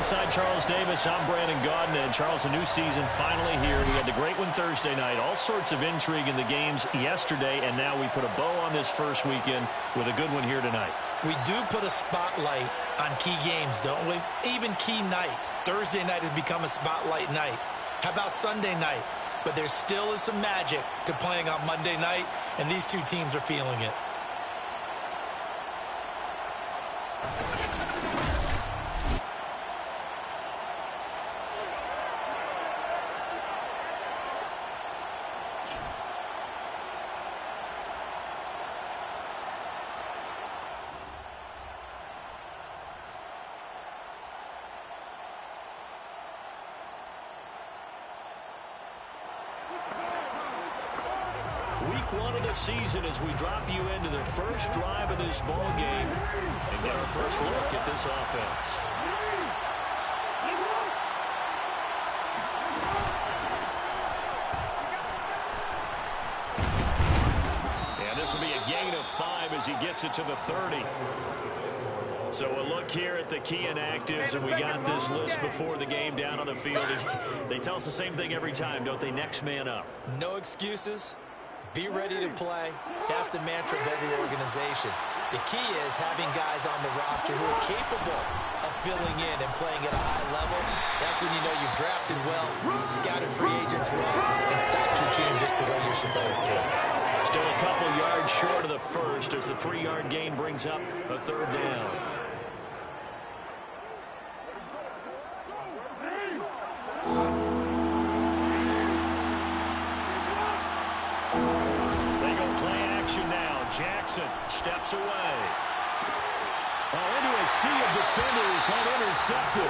Alongside Charles Davis, I'm Brandon Gaudin. And Charles, a new season finally here. We had the great one Thursday night. All sorts of intrigue in the games yesterday, and now we put a bow on this first weekend with a good one here tonight. We do put a spotlight on key games, don't we? Even key nights. Thursday night has become a spotlight night. How about Sunday night? But there still is some magic to playing on Monday night, and these two teams are feeling it. Week one of the season as we drop you into the first drive of this ball game and get our first look at this offense. And this will be a gain of 5 as he gets it to the 30. So a look here at the key inactives, and we got this list before the game down on the field. They tell us the same thing every time, don't they? Next man up. No excuses. Be ready to play. That's the mantra of every organization. The key is having guys on the roster who are capable of filling in and playing at a high level. That's when you know you've drafted well, scouted free agents well, and stocked your team just the way you're supposed to. Still a couple yards short of the first as the 3-yard gain brings up a third down. Jackson steps away. Into a sea of defenders and intercepted.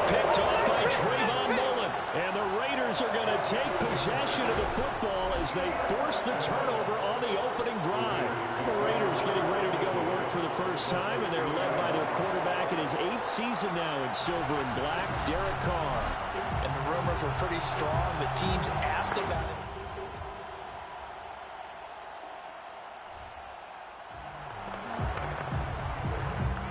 Picked off by Trayvon Mullen. And the Raiders are going to take possession of the football as they force the turnover on the opening drive. The Raiders getting ready to go to work for the first time, and they're led by their quarterback in his 8th season now in silver and black, Derek Carr. And the rumors were pretty strong. The teams asked about it.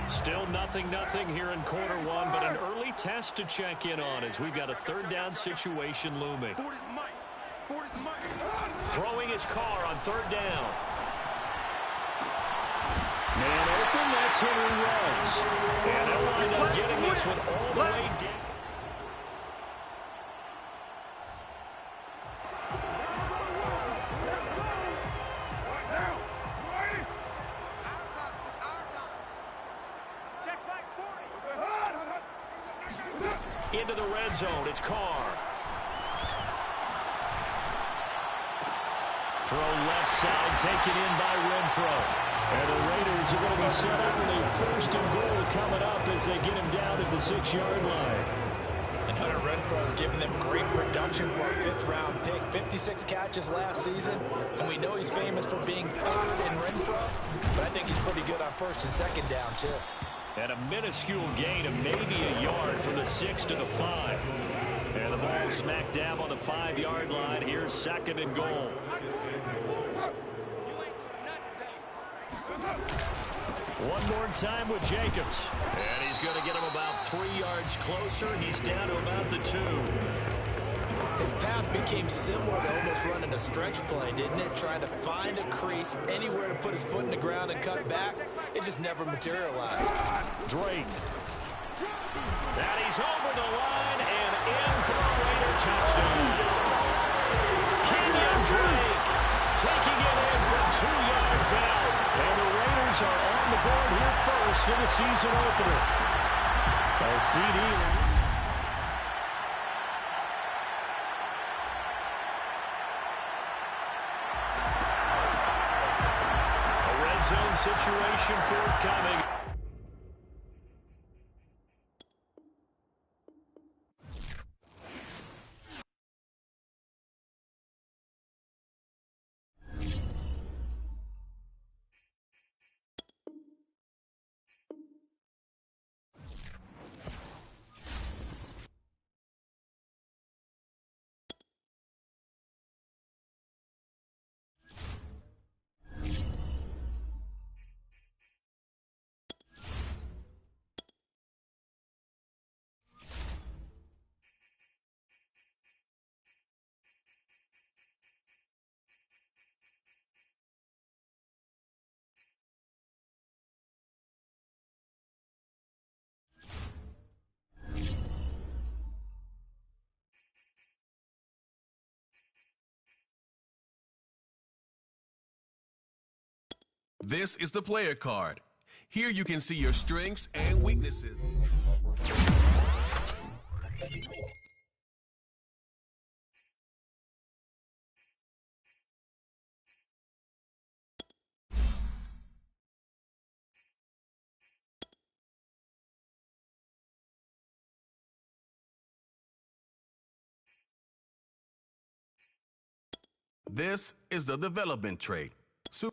Still 0-0 here in quarter one, but an early test to check in on as we've got a third down situation looming. Throwing his car on third down. Man open, that's Henry Ruggs. And they'll wind up getting this one all the way down. Into the red zone, it's Carr. Throw left side, taken in by Renfro. And the Raiders are going to be set up with a first and goal coming up as they get him down at the 6-yard line. And Hunter Renfro has given them great production for a 5th-round pick. 56 catches last season, and we know he's famous for being fast in Renfro, but I think he's pretty good on first and second down, too. And a minuscule gain of maybe a yard from the 6 to the 5. And the ball smack dab on the 5-yard line. Here's second and goal. One more time with Jacobs. And he's going to get him about 3 yards closer. He's down to about the 2. His path became similar to almost running a stretch play, didn't it? Trying to find a crease, anywhere to put his foot in the ground and cut back. It just never materialized. Drake. And he's over the line and in for a Raider touchdown. Kenyon Drake taking it in from 2 yards out. And the Raiders are on the board here first in the season opener. CD. Zone situation forthcoming. This is the player card. Here you can see your strengths and weaknesses. This is the development trait.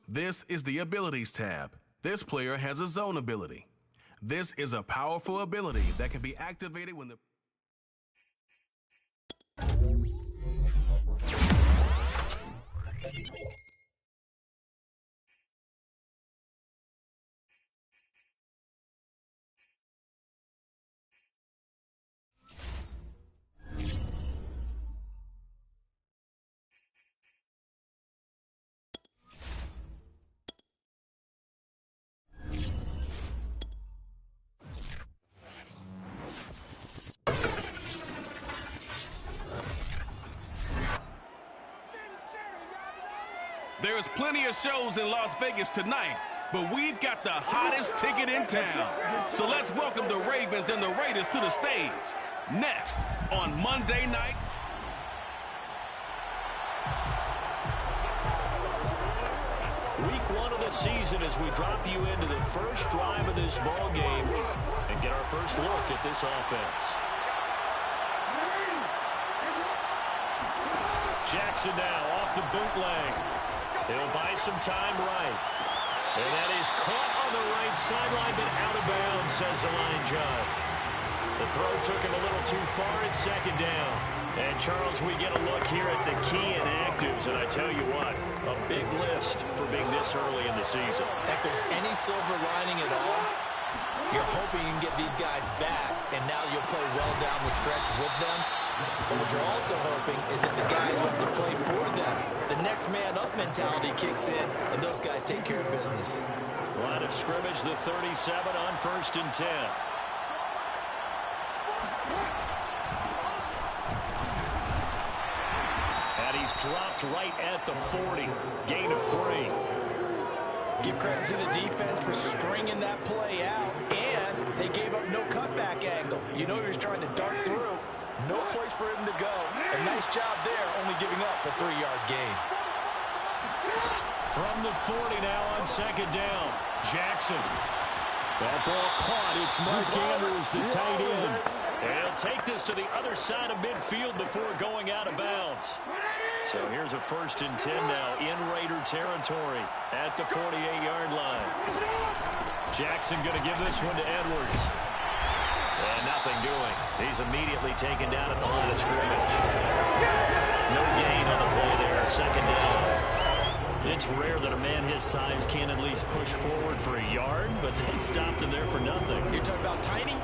This is the abilities tab. This player has a zone ability. This is a powerful ability that can be activated when the There's plenty of shows in Las Vegas tonight, but we've got the hottest ticket in town. So let's welcome the Ravens and the Raiders to the stage. Next on Monday night. Week 1 of the season as we drop you into the first drive of this ball game and get our first look at this offense. Jackson now off the bootleg. He'll buy some time right. And that is caught on the right sideline, but out of bounds, says the line judge. The throw took him a little too far at second down. And, Charles, we get a look here at the key inactives, and I tell you what, a big list for being this early in the season. If there's any silver lining at all, you're hoping you can get these guys back, and now you'll play well down the stretch with them. But what you're also hoping is that the guys who have to play for them, the next man up mentality kicks in, and those guys take care of business. Line of scrimmage, the 37 on 1st and 10. And he's dropped right at the 40. Gain of 3. Give credit to the defense for stringing that play out, and they gave up no cutback angle. You know he was trying to dart through. No place for him to go. A nice job there, only giving up a 3-yard gain. From the 40 now on 2nd down. Jackson. That ball caught. It's Mark Andrews, the tight end. And he'll take this to the other side of midfield before going out of bounds. So here's a 1st and 10 now in Raider territory at the 48-yard line. Jackson going to give this one to Edwards. And nothing doing. He's immediately taken down at the line of scrimmage. No gain on the play there, 2nd down. It's rare that a man his size can at least push forward for a yard, but they stopped him there for nothing. You're talking about Tiny?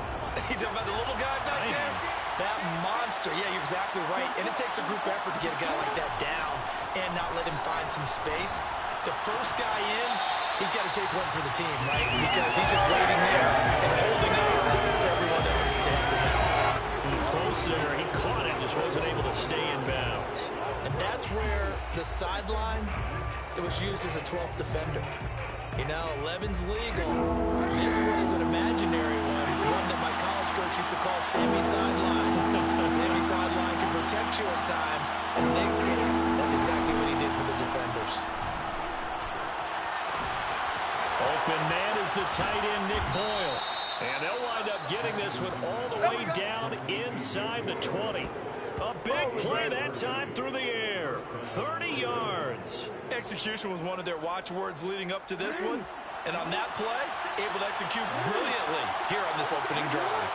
You're talking about the little guy back there? That monster. Yeah, you're exactly right. And it takes a group effort to get a guy like that down and not let him find some space. The first guy in, he's got to take one for the team, right? Because he's just waiting there and holding on for everyone else to help him out. Close there. He caught it, just wasn't able to stay in bounds. And that's where the sideline, it was used as a 12th defender. You know, 11's legal. This one is an imaginary one that my college coach used to call Sammy Sideline. Sammy Sideline can protect you at times, and in this case, that's exactly what he did for the defenders. Open man is the tight end, Nick Boyle. And they'll wind up getting this one all the way down inside the 20. A big play that time through the air. 30 yards. Execution was one of their watchwords leading up to this one. And on that play, able to execute brilliantly here on this opening drive.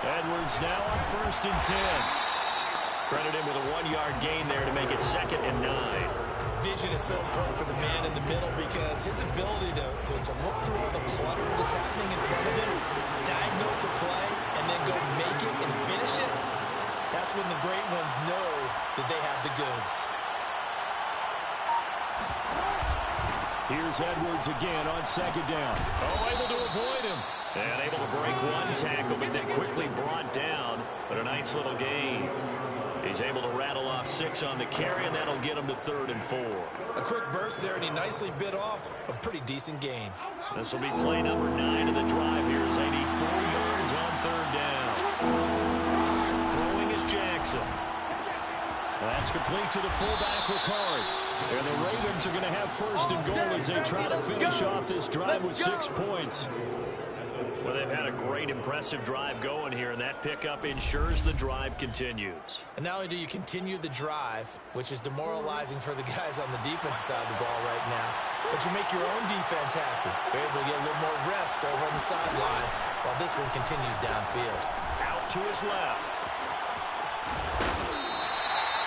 Edwards now on 1st and 10. Credit him with a 1-yard gain there to make it 2nd and 9. Vision is so important for the man in the middle because his ability to look through all the clutter that's happening in front of him, diagnose a play, and then go make it and finish it, that's when the great ones know that they have the goods. Here's Edwards again on 2nd down. Oh, able to avoid him. And able to break one tackle, but then quickly brought down. But a nice little gain. He's able to rattle off 6 on the carry, and that'll get him to 3rd and 4. A quick burst there, and he nicely bit off a pretty decent gain. This will be play number 9 of the drive here as they need 4 yards on 3rd down. Throwing is Jackson. That's complete to the fullback, Ricard. And the Ravens are going to have 1st and goal as they try to finish off this drive with 6 points. Well, they've had a great, impressive drive going here, and that pickup ensures the drive continues. And not only do you continue the drive, which is demoralizing for the guys on the defensive side of the ball right now, but you make your own defense happy. They're able to get a little more rest over on the sidelines while this one continues downfield. Out to his left.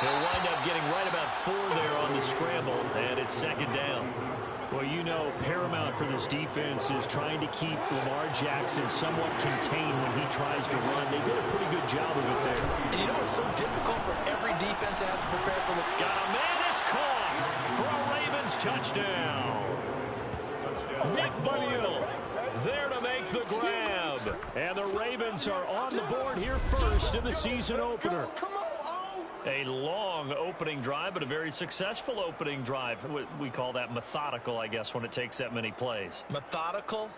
He'll wind up getting right about 4 there on the scramble, and it's 2nd down. Well, you know, paramount for this defense is trying to keep Lamar Jackson somewhat contained when he tries to run. They did a pretty good job of it there. And you know it's so difficult for every defense to have to prepare for the... Got a man, it's caught for a Ravens touchdown. Nick Boyle there to make the grab. And the Ravens are on the board here first in the season opener. A long opening drive, but a very successful opening drive. We call that methodical, I guess, when it takes that many plays. Methodical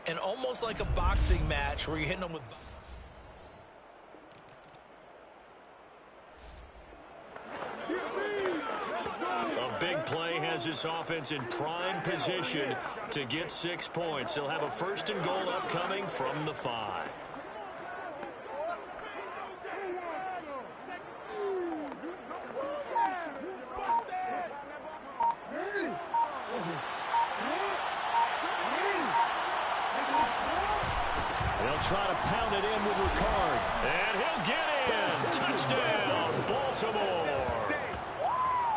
and almost like a boxing match where you're hitting them with... A big play has this offense in prime position to get 6 points. They'll have a 1st and goal upcoming from the 5. Try to pound it in with Ricard. And he'll get in. Touchdown, Baltimore.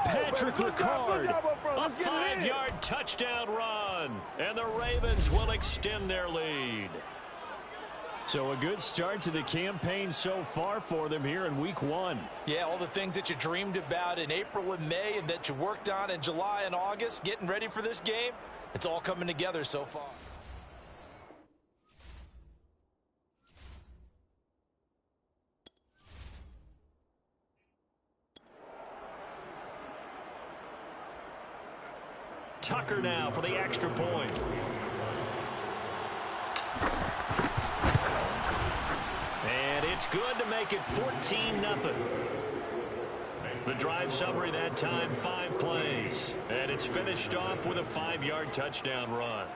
Patrick Ricard, a 5-yard touchdown run. And the Ravens will extend their lead. So a good start to the campaign so far for them here in week 1. Yeah, all the things that you dreamed about in April and May and that you worked on in July and August, getting ready for this game, it's all coming together so far. Tucker now for the extra point. And it's good to make it 14-0. The drive summary that time, 5 plays. And it's finished off with a 5-yard touchdown run.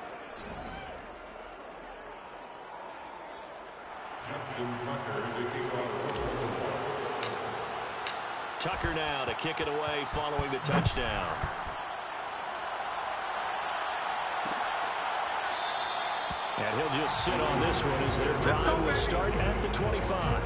Tucker now to kick it away following the touchdown. And he'll just sit on this one as their drive will start at the 25.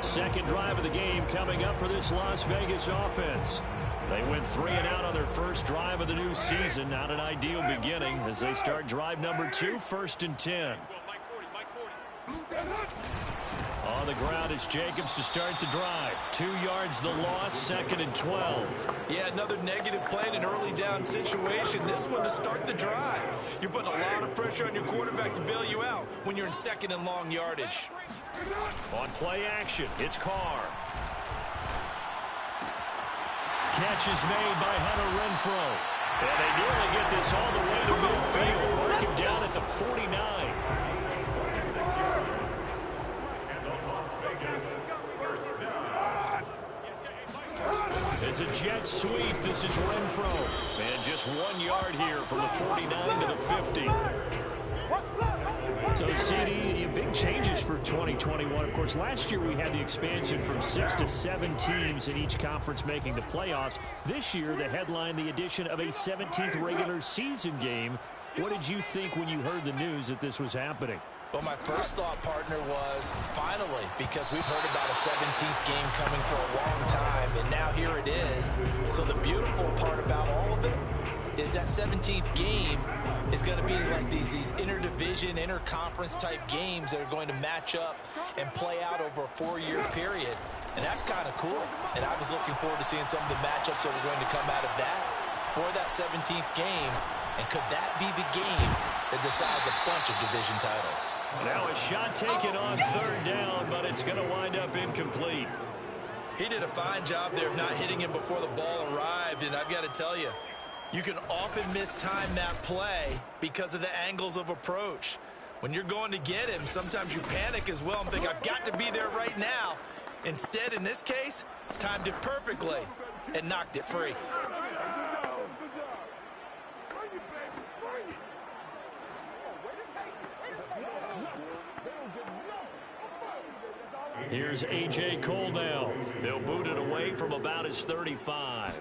2nd drive of the game coming up for this Las Vegas offense. They went 3 and out on their 1st drive of the new season. Not an ideal beginning as they start drive number 2, 1st and 10. On the ground, it's Jacobs to start the drive. 2 yards the loss, 2nd and 12. Yeah, another negative play in an early down situation. This one to start the drive. You're putting a lot of pressure on your quarterback to bail you out when you're in 2nd and long yardage. On play action, it's Carr. Catch is made by Hunter Renfrow. And they nearly get this all the way to midfield. Mark him down at the 49. It's a jet sweep. This is Renfrow. And just 1 yard here from the 49 to the 50. So, CD, big changes for 2021. Of course, last year we had the expansion from 6 to 7 teams in each conference making the playoffs. This year, the headline, the addition of a 17th regular season game. What did you think when you heard the news that this was happening? Well, my first thought, partner, was finally, because we've heard about a 17th game coming for a long time, and now here it is. So the beautiful part about all of it is that 17th game is going to be like these interdivision, interconference type games that are going to match up and play out over a 4-year period. And that's kind of cool. And I was looking forward to seeing some of the matchups that were going to come out of that for that 17th game. And could that be the game that decides a bunch of division titles? Now a shot taken on 3rd down, but it's going to wind up incomplete. He did a fine job there of not hitting him before the ball arrived, and I've got to tell you, you can often mistime that play because of the angles of approach. When you're going to get him, sometimes you panic as well and think, I've got to be there right now. Instead, in this case, timed it perfectly and knocked it free. Here's A.J. Cole now. They'll boot it away from about his 35.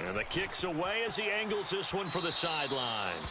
And the kick's away as he angles this one for the sideline.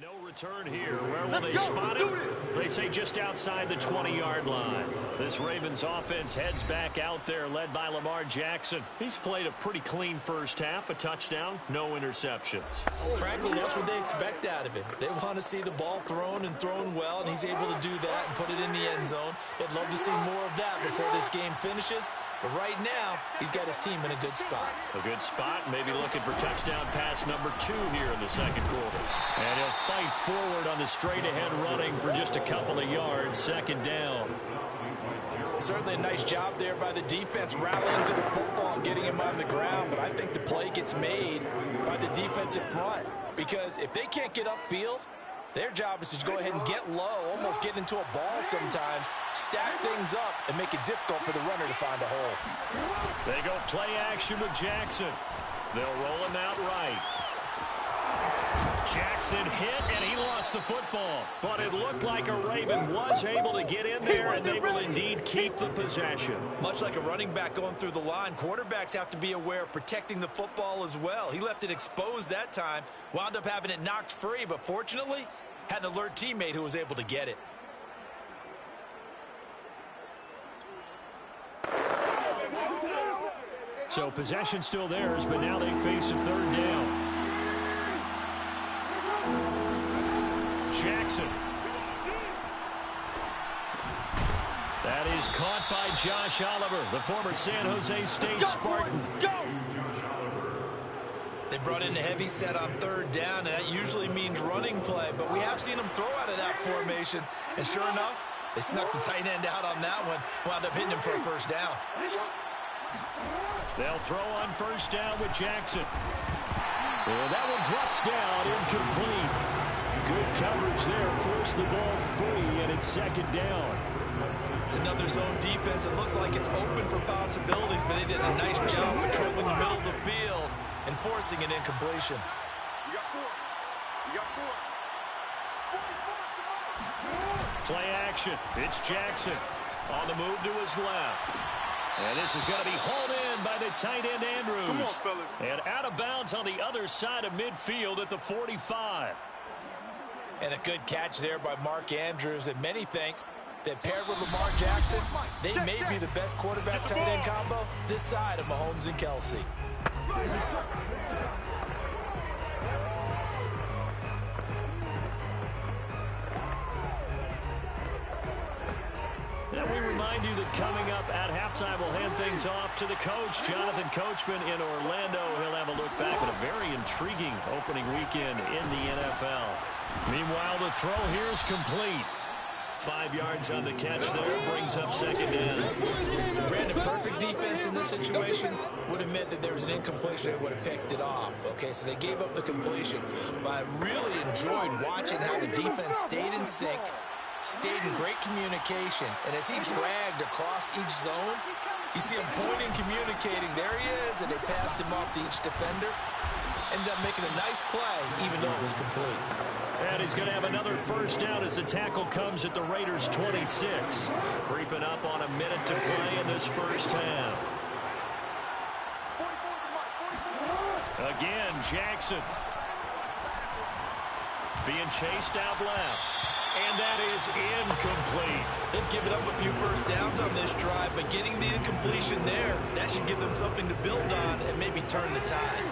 No return here. Where will they spot it? They say just outside the 20-yard line. This Ravens offense heads back out there, led by Lamar Jackson. He's played a pretty clean first half, a touchdown, no interceptions. Frankly, that's what they expect out of him. They want to see the ball thrown and thrown well, and he's able to do that and put it in the end zone. They'd love to see more of that before this game finishes. But right now, he's got his team in a good spot. A good spot, maybe looking for touchdown pass number 2 here in the second quarter. And he'll fight forward on the straight-ahead running for just a couple of yards, second down. Certainly a nice job there by the defense rallying to the football and getting him on the ground. But I think the play gets made by the defensive front. Because if they can't get upfield, their job is to go ahead and get low, almost get into a ball sometimes, stack things up, and make it difficult for the runner to find a hole. They go play action with Jackson. They'll roll him out right. Jackson hit, and he lost the football. But it looked like a Raven was able to get in there, and they will indeed keep the possession. Much like a running back going through the line, quarterbacks have to be aware of protecting the football as well. He left it exposed that time, wound up having it knocked free, but fortunately, had an alert teammate who was able to get it. So possession still theirs, but now they face a third down. Jackson. That is caught by Josh Oliver, the former San Jose State Spartan. They brought in a heavy set on third down, and that usually means running play, but we have seen them throw out of that formation, and sure enough, they snuck the tight end out on that one, wound up hitting him for a first down. They'll throw on first down with Jackson. And that one drops down, incomplete. Good coverage there, forced the ball free, and it's second down. It's another zone defense. It looks like it's open for possibilities, but they did a nice job controlling the middle of the field and forcing an incompletion. Play action. It's Jackson on the move to his left. And this is going to be hauled in by the tight end Andrews. Come on, fellas. And out of bounds on the other side of midfield at the 45. And a good catch there by Mark Andrews, and many think that paired with Lamar Jackson, they may be the best quarterback-tight end combo this side of Mahomes and Kelsey. And we remind you that coming up at halftime, we'll hand things off to the coach, Jonathan Coachman in Orlando. He'll have a look back at a very intriguing opening weekend in the NFL. Meanwhile, the throw here is complete. 5 yards on the catch there, brings up second down. Brandon, perfect defense in this situation would have meant that there was an incompletion that would have picked it off. Okay, so they gave up the completion. But I really enjoyed watching how the defense stayed in sync, stayed in great communication, and as he dragged across each zone, you see him pointing, communicating. There he is, and they passed him off to each defender. Ended up making a nice play, even though it was complete. And he's going to have another first down as the tackle comes at the Raiders' 26. Creeping up on a minute to play in this first half. Again, Jackson. Being chased out left. And that is incomplete. They've given up a few first downs on this drive, but getting the incompletion there, that should give them something to build on and maybe turn the tide.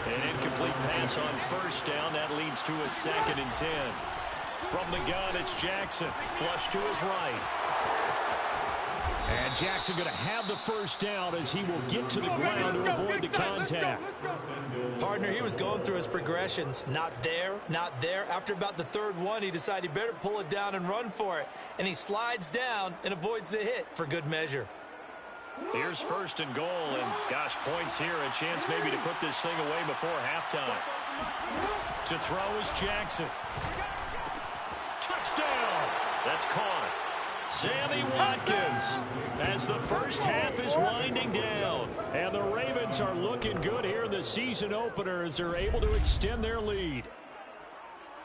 An incomplete pass on first down. That leads to a 2nd and 10. From the gun, it's Jackson. Flush to his right. And Jackson going to have the first down as he will get to the ground to avoid the contact. Partner, he was going through his progressions. Not there, not there. After about the third one, he decided he better pull it down and run for it. And he slides down and avoids the hit for good measure. Here's first and goal, and gosh, points here, a chance maybe to put this thing away before halftime. To throw is Jackson. Touchdown! That's caught. Sammy Watkins, as the first half is winding down. And the Ravens are looking good here in the season opener as they're able to extend their lead.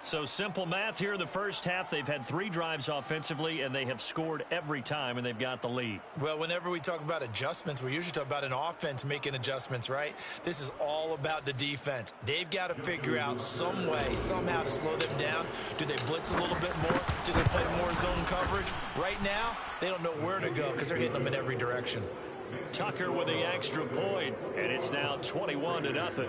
So simple math here in the first half. They've had 3 drives offensively, and they have scored every time, and they've got the lead. Well, whenever we talk about adjustments, we usually talk about an offense making adjustments, right? This is all about the defense. They've got to figure out some way, somehow to slow them down. Do they blitz a little bit more? Do they play more zone coverage? Right now, they don't know where to go because they're hitting them in every direction. Tucker with the extra point, and it's now 21-0.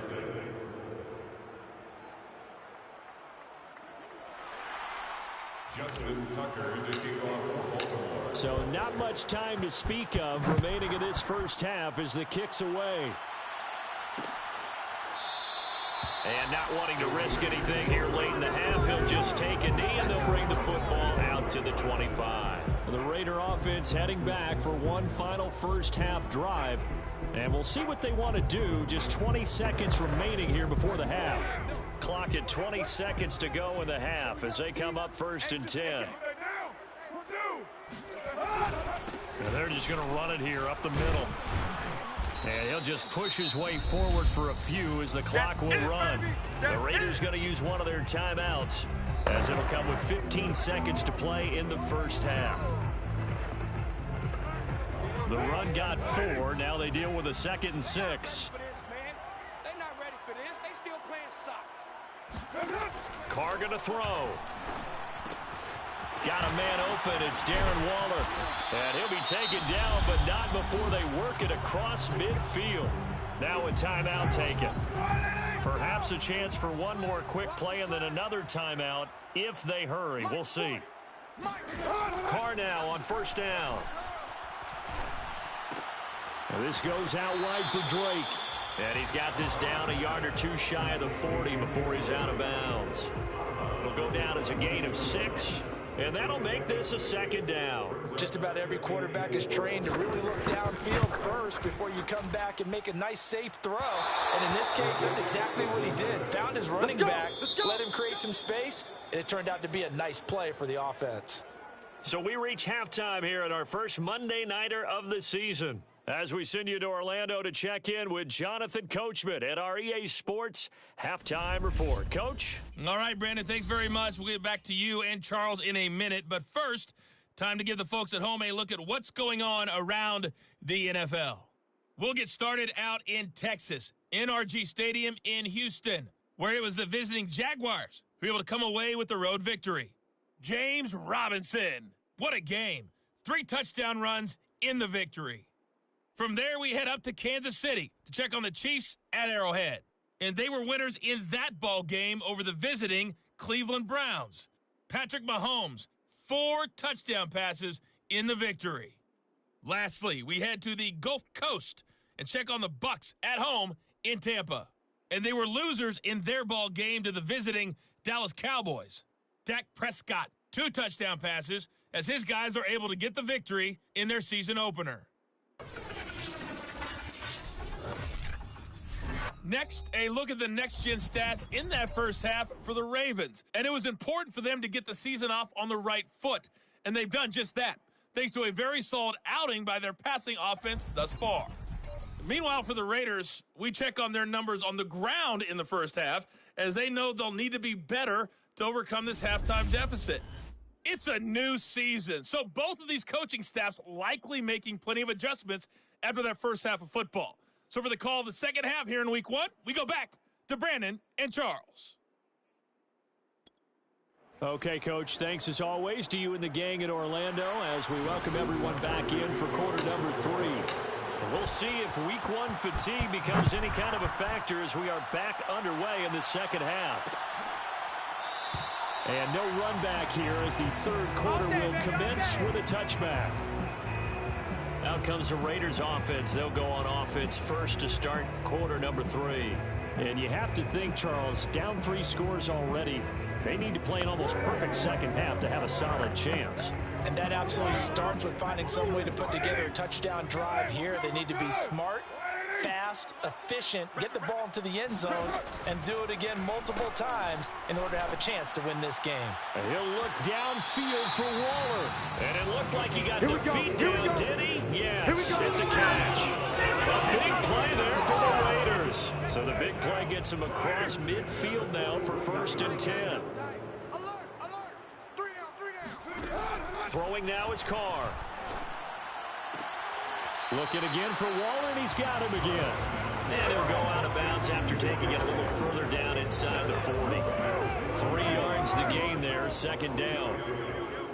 Justin Tucker to kick off for Baltimore. So not much time to speak of remaining in this first half as the kick's away. And not wanting to risk anything here late in the half, he'll just take a knee and they'll bring the football out to the 25. The Raider offense heading back for one final first half drive. And we'll see what they want to do. Just 20 seconds remaining here before the half. Clock at 20 seconds to go in the half as they come up 1st and 10. And they're just going to run it here up the middle. And he'll just push his way forward for a few as the clock will run. The Raiders going to use one of their timeouts as it'll come with 15 seconds to play in the first half. The run got 4. Now they deal with a 2nd and 6. They're not ready for this. They still playing soccer. Carr going to throw. Got a man open. It's Darren Waller. And he'll be taken down, but not before they work it across midfield. Now a timeout taken. Perhaps a chance for one more quick play and then another timeout if they hurry. We'll see. Carr now on 1st down. And this goes out wide for Drake. And he's got this down a yard or 2 shy of the 40 before he's out of bounds. It'll go down as a gain of 6. And that'll make this a 2nd down. Just about every quarterback is trained to really look downfield first before you come back and make a nice, safe throw. And in this case, that's exactly what he did. Found his running back, let him create some space, and it turned out to be a nice play for the offense. So we reach halftime here at our first Monday Nighter of the season, as we send you to Orlando to check in with Jonathan Coachman at our EA Sports Halftime Report. Coach? All right, Brandon, thanks very much. We'll get back to you and Charles in a minute. But first, time to give the folks at home a look at what's going on around the NFL. We'll get started out in Texas, NRG Stadium in Houston, where it was the visiting Jaguars who were able to come away with the road victory. James Robinson, what a game. 3 touchdown runs in the victory. From there, we head up to Kansas City to check on the Chiefs at Arrowhead. And they were winners in that ball game over the visiting Cleveland Browns. Patrick Mahomes, 4 touchdown passes in the victory. Lastly, we head to the Gulf Coast and check on the Bucs at home in Tampa. And they were losers in their ball game to the visiting Dallas Cowboys. Dak Prescott, 2 touchdown passes as his guys are able to get the victory in their season opener. Next, a look at the next-gen stats in that first half for the Ravens. And it was important for them to get the season off on the right foot. And they've done just that, thanks to a very solid outing by their passing offense thus far. Meanwhile, for the Raiders, we check on their numbers on the ground in the first half, as they know they'll need to be better to overcome this halftime deficit. It's a new season, so both of these coaching staffs likely making plenty of adjustments after their first half of football. So for the call of the second half here in week 1, we go back to Brandon and Charles. Okay, Coach, thanks as always to you and the gang in Orlando as we welcome everyone back in for quarter number 3. We'll see if week 1 fatigue becomes any kind of a factor as we are back underway in the second half. And no run back here as the third quarter will commence with a touchback. Out comes the Raiders offense. They'll go on offense first to start quarter number 3. And you have to think, Charles, down 3 scores already. They need to play an almost perfect second half to have a solid chance. And that absolutely starts with finding some way to put together a touchdown drive here. They need to be smart, fast, efficient, get the ball into the end zone, and do it again multiple times in order to have a chance to win this game. And he'll look downfield for Waller. And it looked like he got the feet down, did he? Yes, it's a catch. A big play there for the Raiders. So the big play gets him across midfield now for 1st and 10. Throwing now is Carr. Looking again for Waller, and he's got him again. And he'll go out of bounds after taking it a little further down inside the 40. 3 yards the gain there, second down.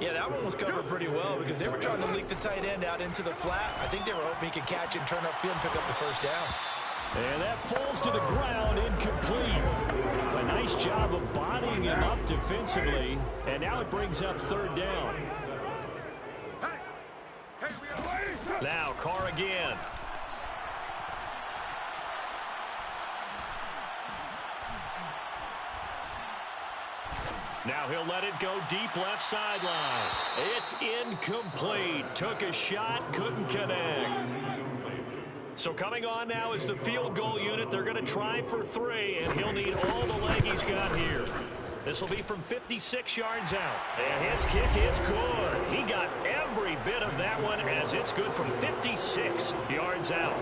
Yeah, that one was covered pretty well because they were trying to leak the tight end out into the flat. I think they were hoping he could catch it and turn upfield and pick up the first down. And that falls to the ground, incomplete. A nice job of bodying him up defensively, and now it brings up third down. Now Carr again. Now he'll let it go deep left sideline. It's incomplete. Took a shot, couldn't connect. So coming on now is the field goal unit. They're going to try for 3, and he'll need all the leg he's got here. This will be from 56 yards out. And his kick is good. He got every bit of that one as it's good from 56 yards out.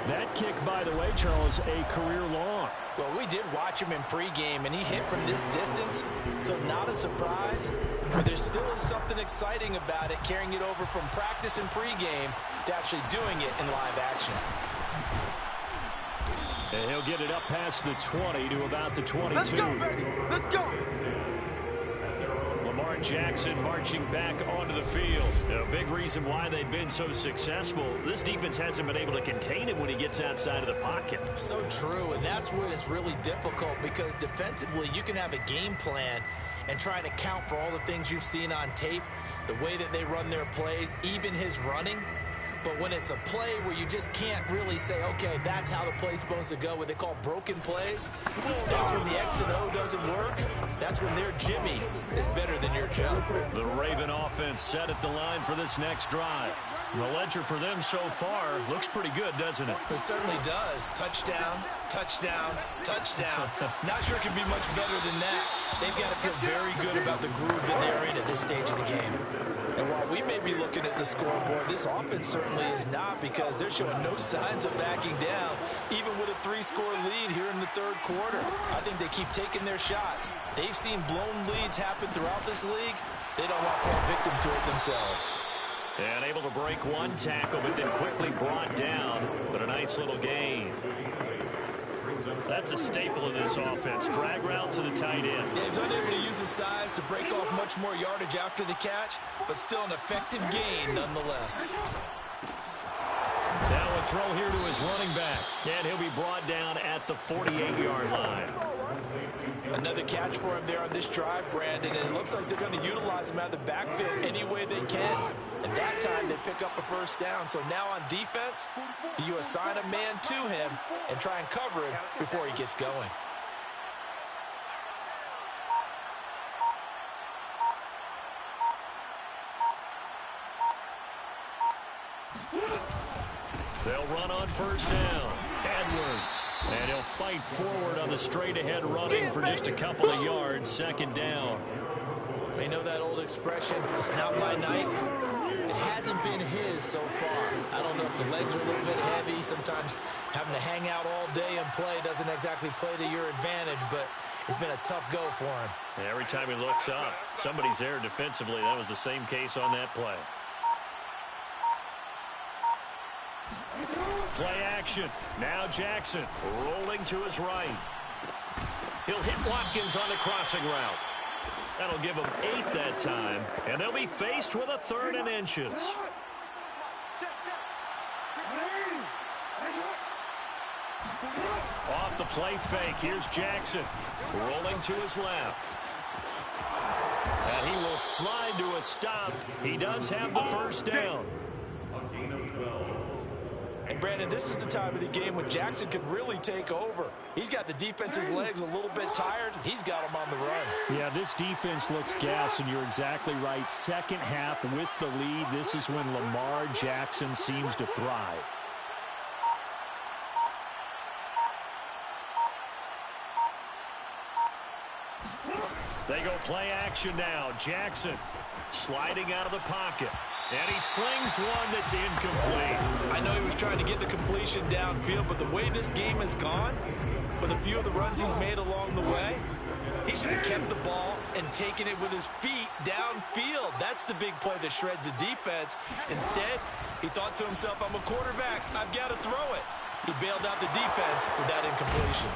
That kick, by the way, Charles, a career long. Well, we did watch him in pregame, and he hit from this distance, so not a surprise. But there still is something exciting about it, carrying it over from practice and pregame to actually doing it in live action. And he'll get it up past the 20 to about the 22. Let's go, baby. Let's go. Lamar Jackson marching back onto the field. A big reason why they've been so successful. This defense hasn't been able to contain him when he gets outside of the pocket. So true, and that's when it's really difficult because defensively you can have a game plan and try to account for all the things you've seen on tape, the way that they run their plays, even his running. But when it's a play where you just can't really say, okay, that's how the play's supposed to go, what they call broken plays, that's when the X and O doesn't work. That's when their Jimmy is better than your Joe. The Raven offense set at the line for this next drive. The ledger for them so far looks pretty good, doesn't it? It certainly does. Touchdown, touchdown, touchdown. Not sure it can be much better than that. They've got to feel very good about the groove that they're in at this stage of the game. And while we may be looking at the scoreboard, this offense certainly is not because they're showing no signs of backing down, even with a 3-score lead here in the third quarter. I think they keep taking their shots. They've seen blown leads happen throughout this league. They don't want to fall victim to it themselves. And able to break one tackle, but then quickly brought down. But a nice little gain. That's a staple of this offense. Drag route to the tight end. Yeah, he's unable to use his size to break off much more yardage after the catch, but still an effective gain nonetheless. Now a throw here to his running back. And he'll be brought down at the 48-yard line. Another catch for him there on this drive, Brandon, and it looks like they're going to utilize him out of the backfield any way they can. And that time they pick up a first down. So now on defense, do you assign a man to him and try and cover him before he gets going? They'll run on first down. Edwards. And he'll fight forward on the straight-ahead running for just a couple of yards. Second down. You know that old expression, it's not my night. It hasn't been his so far. I don't know if the legs are a little bit heavy. Sometimes having to hang out all day and play doesn't exactly play to your advantage, but it's been a tough go for him. Every time he looks up, somebody's there defensively. That was the same case on that play. Play action. Now Jackson rolling to his right. He'll hit Watkins on the crossing route. That'll give them 8 that time, and they'll be faced with a 3rd and inches. Off the play fake, here's Jackson rolling to his left. And he will slide to a stop. He does have the first down. And Brandon, this is the time of the game when Jackson could really take over. He's got the defense's legs a little bit tired. He's got him on the run. Yeah, this defense looks gassed, and you're exactly right. Second half with the lead, this is when Lamar Jackson seems to thrive. They go play action now. Jackson sliding out of the pocket. And he slings one that's incomplete. I know he was trying to get the completion downfield, but the way this game has gone, with a few of the runs he's made along the way, he should have kept the ball and taken it with his feet downfield. That's the big play that shreds the defense. Instead, he thought to himself, I'm a quarterback. I've got to throw it. He bailed out the defense with that incompletion.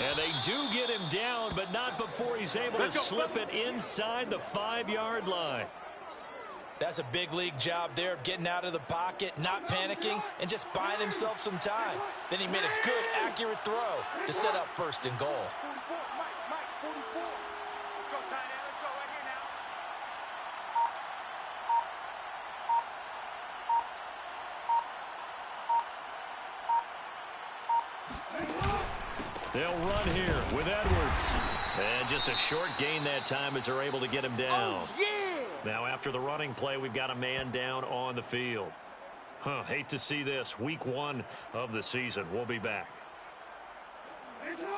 And they do get him down, but not before he's able to slip it inside the 5-yard line. That's a big league job there of getting out of the pocket, not panicking, and just buying himself some time. Then he made a good, accurate throw to set up 1st and goal. 44, Mike, 44. Let's go, tight end. Let's go right here now. They'll run here with Edwards. And just a short gain that time as they're able to get him down. Oh, yeah! Now, after the running play, we've got a man down on the field. Hate to see this. Week 1 of the season. We'll be back. Let's go.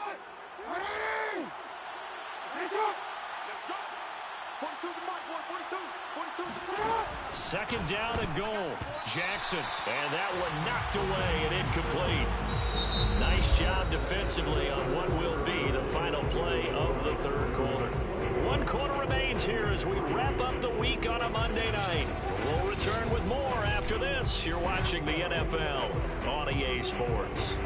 42 the mark, boys. 42 the mark. 2nd down and goal. Jackson. And that one knocked away and incomplete. Nice job defensively on what will be the final play of the 3rd quarter. 1 quarter remains here as we wrap up the week on a Monday night. We'll return with more after this. You're watching the NFL on EA Sports.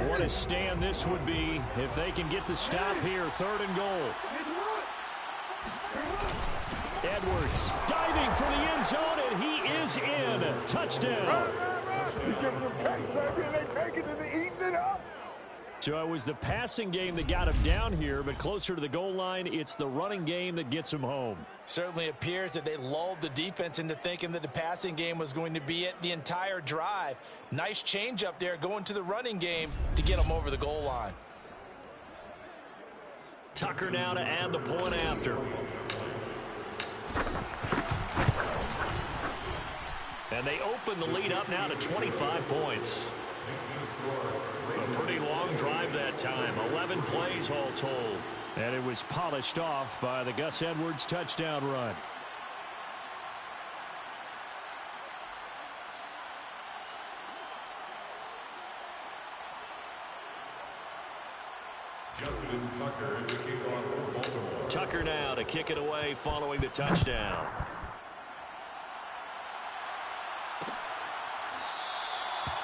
What a stand this would be if they can get the stop here. 3rd and goal. Edwards diving for the end zone, and he is in. Touchdown. So it was the passing game that got him down here, but closer to the goal line, it's the running game that gets him home. Certainly appears that they lulled the defense into thinking that the passing game was going to be it the entire drive. Nice change up there going to the running game to get them over the goal line. Tucker now to add the point after. And they open the lead up now to 25 points. A pretty long drive that time. 11 plays all told. And it was polished off by the Gus Edwards touchdown run. Justin Tucker to kick off for Baltimore. Tucker now to kick it away following the touchdown.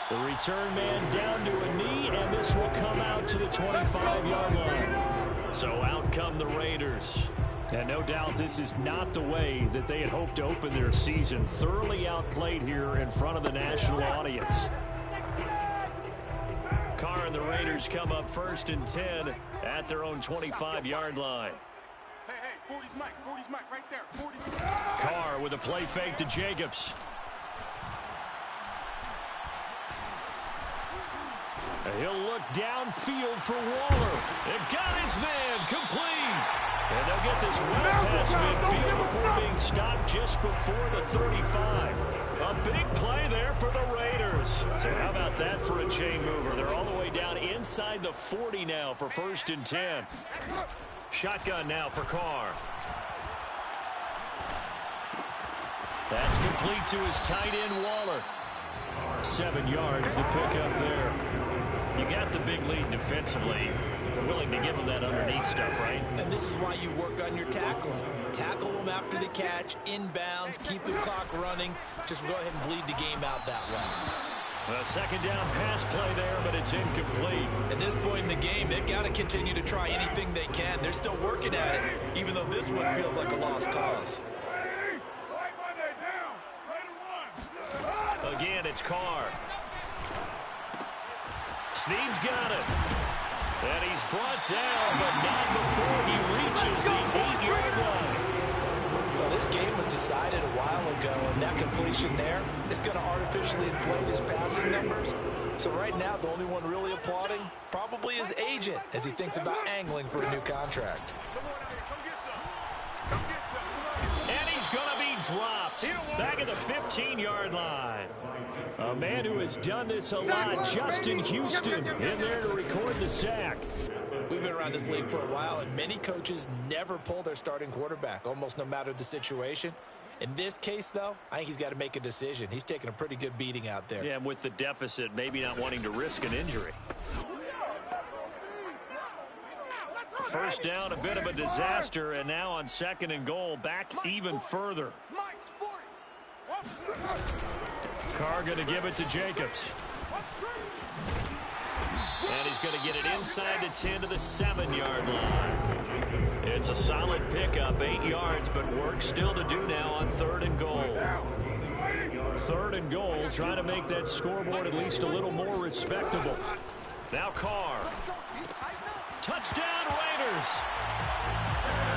The return man down to a knee, and this will come out to the 25-yard line. So out come the Raiders. And no doubt this is not the way that they had hoped to open their season. Thoroughly outplayed here in front of the national audience. Carr and the Raiders come up 1st and 10 at their own 25-yard line. Hey, 40's Mike, right there. 40's. Carr with a play fake to Jacobs. He'll look downfield for Waller. It got his man complete. And they'll get this well past midfield before being stopped just before the 35. A big play there for the Raiders. So how about that for a chain mover? They're all the way down inside the 40 now for 1st and 10. Shotgun now for Carr. That's complete to his tight end, Waller. 7 yards, the pickup there. You got the big lead defensively. We're willing to give them that underneath stuff, right? And this is why you work on your tackling. Tackle them after the catch, inbounds, keep the clock running. Just go ahead and bleed the game out that way. A 2nd down pass play there, but it's incomplete. At this point in the game, they've got to continue to try anything they can. They're still working at it, even though this one feels like a lost cause. Again, it's Carr. Snead's got it. And he's brought down, but not before he reaches the 8-yard line. Well, this game was decided a while ago, and that completion there is going to artificially inflate his passing numbers. So right now, the only one really applauding probably his agent as he thinks about angling for a new contract. And he's going to be dropped back at the 15-yard line. A man who has done this a lot, Justin Houston, in there to record the sack. We've been around this league for a while, and many coaches never pull their starting quarterback, almost no matter the situation. In this case, though, I think he's got to make a decision. He's taking a pretty good beating out there. Yeah, and with the deficit, maybe not wanting to risk an injury. First down, a bit of a disaster, and now on 2nd and goal, back even further. Carr going to give it to Jacobs. And he's going to get it inside the 10 to the 7-yard line. It's a solid pickup, 8 yards, but work still to do now on 3rd and goal. 3rd and goal, trying to make that scoreboard at least a little more respectable. Now Carr. Touchdown Raiders.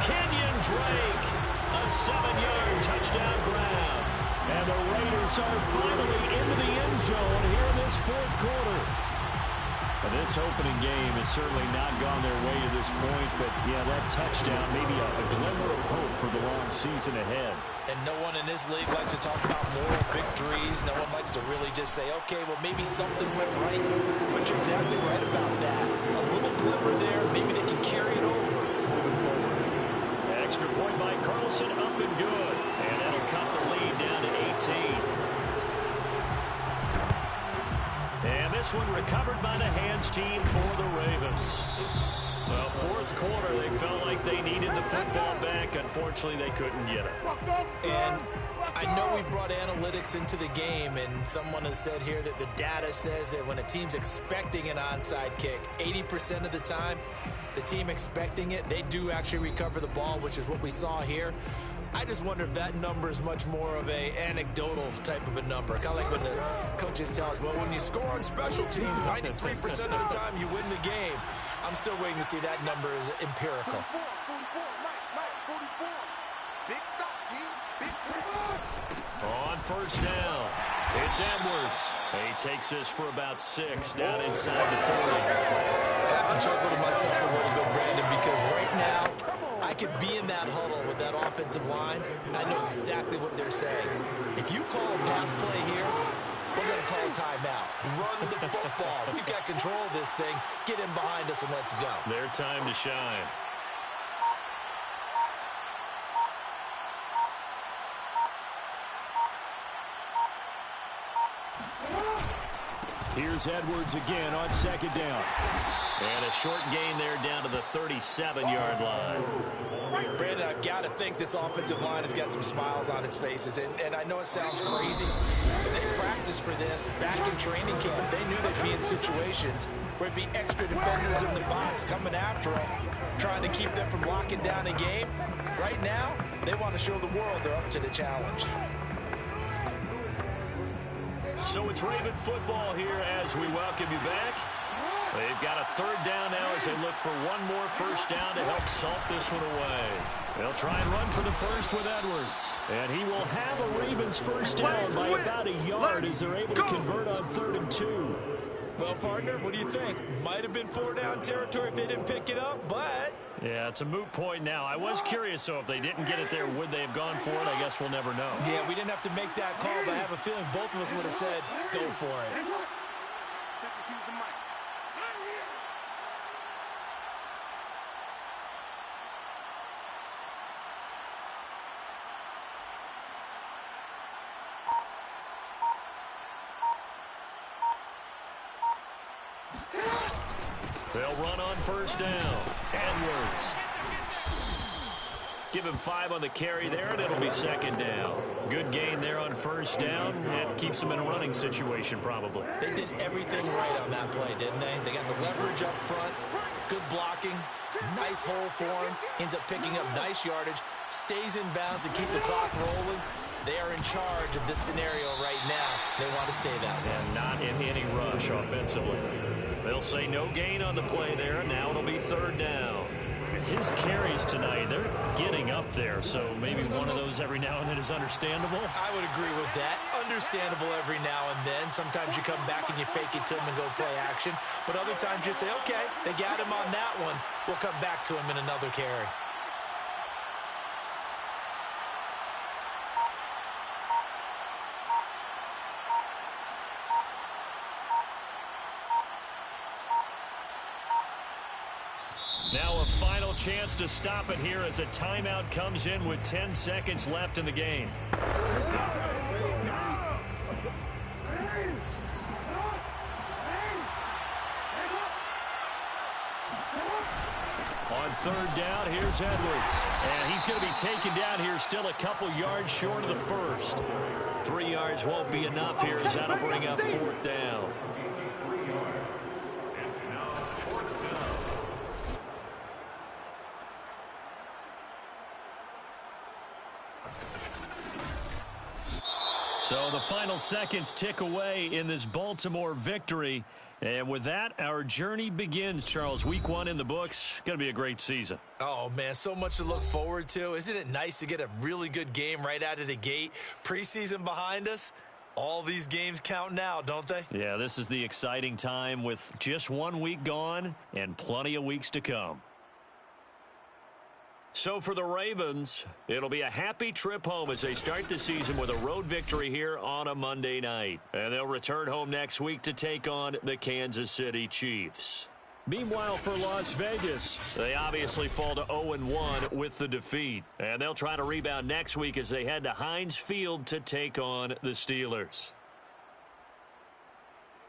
Kenyon Drake. A 7-yard touchdown grab. And the Raiders are finally into the end zone here in this 4th quarter. And this opening game has certainly not gone their way to this point, but yeah, that touchdown, maybe a glimmer of hope for the long season ahead. And no one in this league likes to talk about moral victories. No one likes to really just say, okay, well, maybe something went right. But you're exactly right about that. A little glimmer there, maybe they can carry it over moving forward. Extra point by Carlson, up and good. And that'll cut the lead down to 18. And this one recovered by the hands team for the Ravens. Well, 4th quarter, they felt like they needed the football back. Unfortunately, they couldn't get it. And I know we brought analytics into the game, and someone has said here that the data says that when a team's expecting an onside kick, 80% of the time, the team expecting it, they do actually recover the ball, which is what we saw here. I just wonder if that number is much more of a anecdotal type of a number. Kind of like when the coaches tell us, well, when you score on special teams, 93% of the time you win the game. I'm still waiting to see that number is empirical. 44, Mike, 44. Big stop, G. Big stop. On 1st down, it's Edwards. He takes this for about 6 down inside the 40. I have to chuckle to myself a little bit, Brandon, because right now, I could be in that huddle with that offensive line. I know exactly what they're saying. If you call a pass play here, we're going to call a timeout. Run the football. We've got control of this thing. Get in behind us and let's go. Their time to shine. Here's Edwards again on 2nd down. And a short gain there down to the 37-yard line. Brandon, I've got to think this offensive line has got some smiles on its faces. And I know it sounds crazy, but they practiced for this back in training camp. They knew they'd be in situations where it'd be extra defenders in the box coming after them, trying to keep them from locking down a game. Right now, they want to show the world they're up to the challenge. So it's Raven football here as we welcome you back. They've got a 3rd down now as they look for one more 1st down to help salt this one away. They'll try and run for the 1st with Edwards. And he will have a Ravens 1st down by about a yard as they're able to convert on 3rd and 2. Well, partner, what do you think? Might have been 4-down territory if they didn't pick it up, but... Yeah, it's a moot point now. I was curious, so if they didn't get it there, would they have gone for it? I guess we'll never know. Yeah, we didn't have to make that call, but I have a feeling both of us would have said, go for it. They'll run on 1st down. Edwards. Give him 5 on the carry there, and it'll be 2nd down. Good gain there on 1st down. It keeps them in a running situation, probably. They did everything right on that play, didn't they? They got the leverage up front, good blocking, nice hole for him, ends up picking up nice yardage, stays in bounds and keep the clock rolling. They are in charge of this scenario right now. They want to stay that way. And not in any rush offensively. They'll say no gain on the play there. Now it'll be 3rd down. His carries tonight, they're getting up there, so maybe one of those every now and then is understandable. I would agree with that. Understandable every now and then. Sometimes you come back and you fake it to him and go play action. But other times you say, okay, they got him on that one. We'll come back to him in another carry. Now a final chance to stop it here as a timeout comes in with 10 seconds left in the game. On third down, here's Edwards. And he's going to be taken down here, still a couple yards short of the first. 3 yards won't be enough here as that'll bring up fourth down. So the final seconds tick away in this Baltimore victory. And with that, our journey begins, Charles. Week 1 in the books. Going to be a great season. Oh, man, so much to look forward to. Isn't it nice to get a really good game right out of the gate? Preseason behind us. All these games count now, don't they? Yeah, this is the exciting time with just 1 week gone and plenty of weeks to come. So for the Ravens, it'll be a happy trip home as they start the season with a road victory here on a Monday night. And they'll return home next week to take on the Kansas City Chiefs. Meanwhile, for Las Vegas, they obviously fall to 0-1 with the defeat. And they'll try to rebound next week as they head to Heinz Field to take on the Steelers.